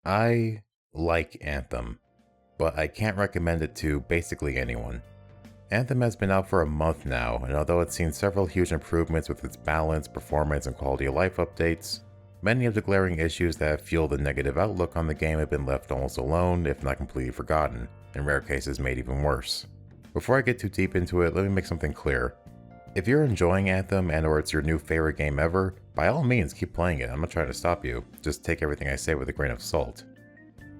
I like Anthem, but I can't recommend it to basically anyone. Anthem has been out for a month now, and although it's seen several huge improvements with its balance, performance, and quality of life updates, many of the glaring issues that have fueled the negative outlook on the game have been left almost alone, if not completely forgotten, in rare cases made even worse. Before I get too deep into it, let me make something clear. If you're enjoying Anthem and or it's your new favorite game ever, by all means keep playing it, I'm not trying to stop you, just take everything I say with a grain of salt.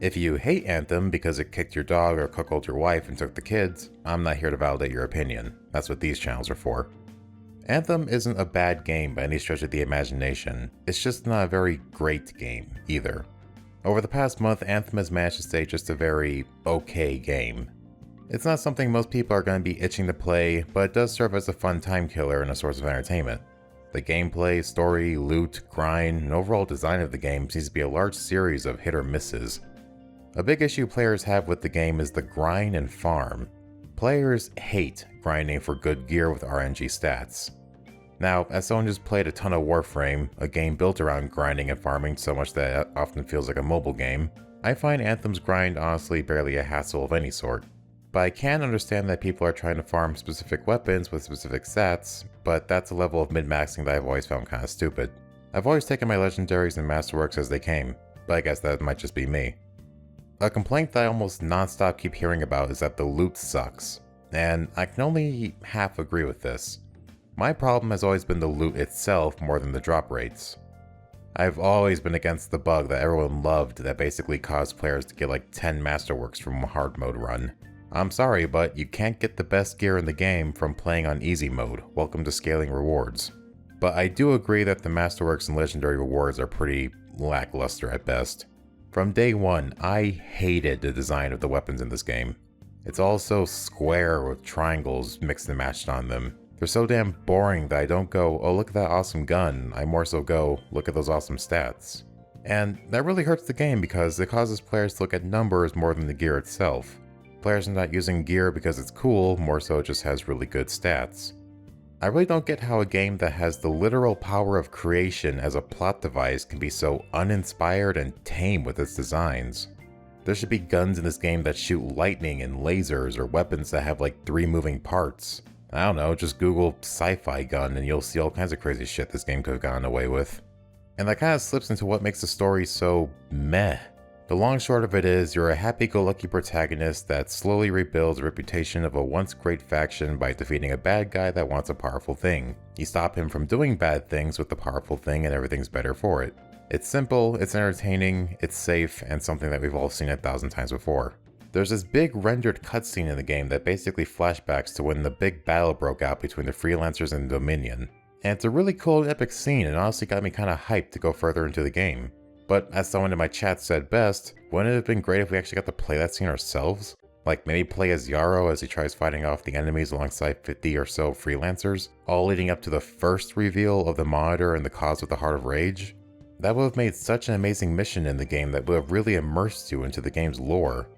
If you hate Anthem because it kicked your dog or cuckolded your wife and took the kids, I'm not here to validate your opinion. That's what these channels are for. Anthem isn't a bad game by any stretch of the imagination, it's just not a very great game either. Over the past month, Anthem has managed to stay just a very okay game. It's not something most people are going to be itching to play, but it does serve as a fun time killer and a source of entertainment. The gameplay, story, loot, grind, and overall design of the game seems to be a large series of hit or misses. A big issue players have with the game is the grind and farm. Players hate grinding for good gear with RNG stats. Now, as someone who's played a ton of Warframe, a game built around grinding and farming so much that it often feels like a mobile game, I find Anthem's grind honestly barely a hassle of any sort. But I can understand that people are trying to farm specific weapons with specific stats, but that's a level of min-maxing that I've always found kinda stupid. I've always taken my legendaries and masterworks as they came, but I guess that might just be me. A complaint that I almost non-stop keep hearing about is that the loot sucks, and I can only half agree with this. My problem has always been the loot itself more than the drop rates. I've always been against the bug that everyone loved that basically caused players to get like 10 masterworks from a hard mode run. I'm sorry, but you can't get the best gear in the game from playing on easy mode. Welcome to scaling rewards. But I do agree that the masterworks and legendary rewards are pretty lackluster at best. From day one, I hated the design of the weapons in this game. It's all so square with triangles mixed and matched on them. They're so damn boring that I don't go, oh look at that awesome gun, I more so go, look at those awesome stats. And that really hurts the game because it causes players to look at numbers more than the gear itself. Players are not using gear because it's cool, more so it just has really good stats. I really don't get how a game that has the literal power of creation as a plot device can be so uninspired and tame with its designs. There should be guns in this game that shoot lightning and lasers, or weapons that have like 3 moving parts. I don't know, just Google sci-fi gun and you'll see all kinds of crazy shit this game could have gotten away with. And that kind of slips into what makes the story so meh. The long short of it is, you're a happy-go-lucky protagonist that slowly rebuilds a reputation of a once great faction by defeating a bad guy that wants a powerful thing. You stop him from doing bad things with the powerful thing and everything's better for it. It's simple, it's entertaining, it's safe, and something that we've all seen 1,000 times before. There's this big rendered cutscene in the game that basically flashbacks to when the big battle broke out between the Freelancers and the Dominion. And it's a really cool and epic scene and honestly got me kinda hyped to go further into the game. But as someone in my chat said best, wouldn't it have been great if we actually got to play that scene ourselves? Like maybe play as Yarrow as he tries fighting off the enemies alongside 50 or so Freelancers, all leading up to the first reveal of the Monitor and the cause of the Heart of Rage? That would have made such an amazing mission in the game that would have really immersed you into the game's lore.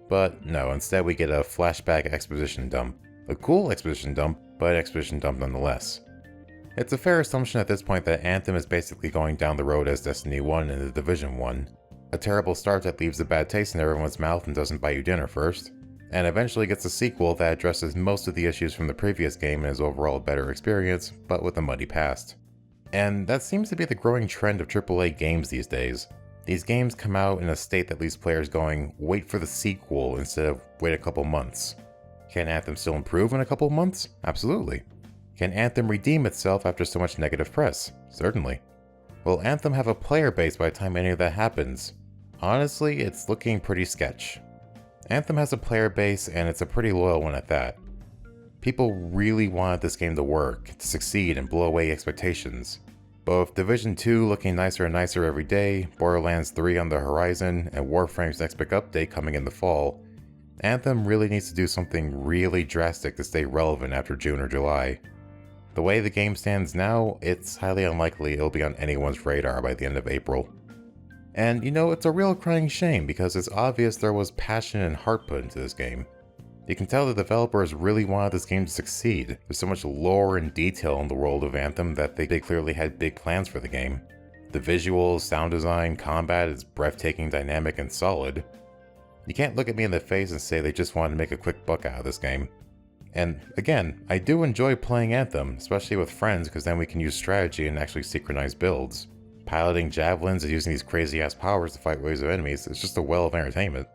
But no, instead we get a flashback exposition dump. A cool exposition dump, but exposition dump nonetheless. It's a fair assumption at this point that Anthem is basically going down the road as Destiny 1 and The Division 1. A terrible start that leaves a bad taste in everyone's mouth and doesn't buy you dinner first, and eventually gets a sequel that addresses most of the issues from the previous game and is overall a better experience, but with a muddy past. And that seems to be the growing trend of AAA games these days. These games come out in a state that leaves players going, wait for the sequel instead of wait a couple months. Can Anthem still improve in a couple months? Absolutely. Can Anthem redeem itself after so much negative press? Certainly. Will Anthem have a player base by the time any of that happens? Honestly, it's looking pretty sketch. Anthem has a player base and it's a pretty loyal one at that. People really wanted this game to work, to succeed and blow away expectations. But with Division 2 looking nicer and nicer every day, Borderlands 3 on the horizon, and Warframe's next big update coming in the fall, Anthem really needs to do something really drastic to stay relevant after June or July. The way the game stands now, it's highly unlikely it'll be on anyone's radar by the end of April. And you know, it's a real crying shame because it's obvious there was passion and heart put into this game. You can tell the developers really wanted this game to succeed. There's so much lore and detail in the world of Anthem that they clearly had big plans for the game. The visuals, sound design, combat is breathtaking, dynamic, and solid. You can't look at me in the face and say they just wanted to make a quick buck out of this game. And again, I do enjoy playing Anthem, especially with friends because then we can use strategy and actually synchronize builds. Piloting javelins and using these crazy ass powers to fight waves of enemies is just a well of entertainment.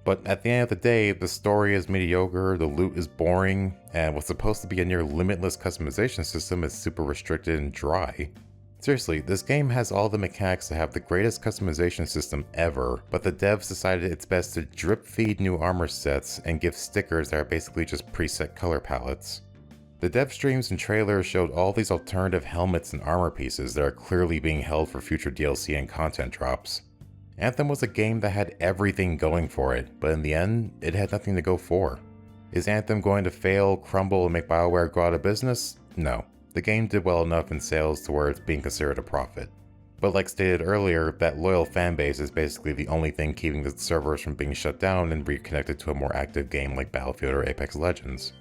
But at the end of the day, the story is mediocre, the loot is boring, and what's supposed to be a near limitless customization system is super restricted and dry. Seriously, this game has all the mechanics to have the greatest customization system ever, but the devs decided it's best to drip feed new armor sets and give stickers that are basically just preset color palettes. The dev streams and trailers showed all these alternative helmets and armor pieces that are clearly being held for future DLC and content drops. Anthem was a game that had everything going for it, but in the end, it had nothing to go for. Is Anthem going to fail, crumble, and make BioWare go out of business? No. The game did well enough in sales to where it's being considered a profit. But like stated earlier, that loyal fanbase is basically the only thing keeping the servers from being shut down and reconnected to a more active game like Battlefield or Apex Legends.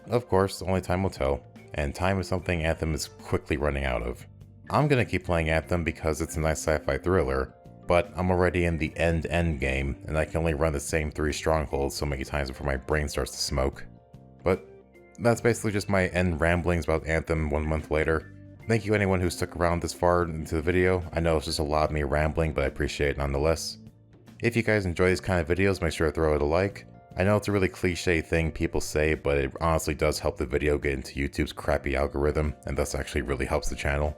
Of course, only time will tell, and time is something Anthem is quickly running out of. I'm gonna keep playing Anthem because it's a nice sci-fi thriller, but I'm already in the end game, and I can only run the same 3 strongholds so many times before my brain starts to smoke. But that's basically just my end ramblings about Anthem 1 month later. Thank you anyone who stuck around this far into the video. I know it's just a lot of me rambling, but I appreciate it nonetheless. If you guys enjoy these kind of videos, make sure to throw it a like. I know it's a really cliche thing people say, but it honestly does help the video get into YouTube's crappy algorithm, and thus actually really helps the channel.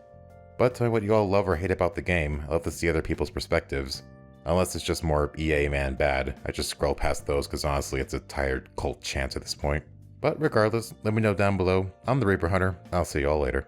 But tell me what you all love or hate about the game. I love to see other people's perspectives. Unless it's just more EA man bad. I just scroll past those because honestly it's a tired cult chant at this point. But regardless, let me know down below. I'm the Reaper Hunter. I'll see you all later.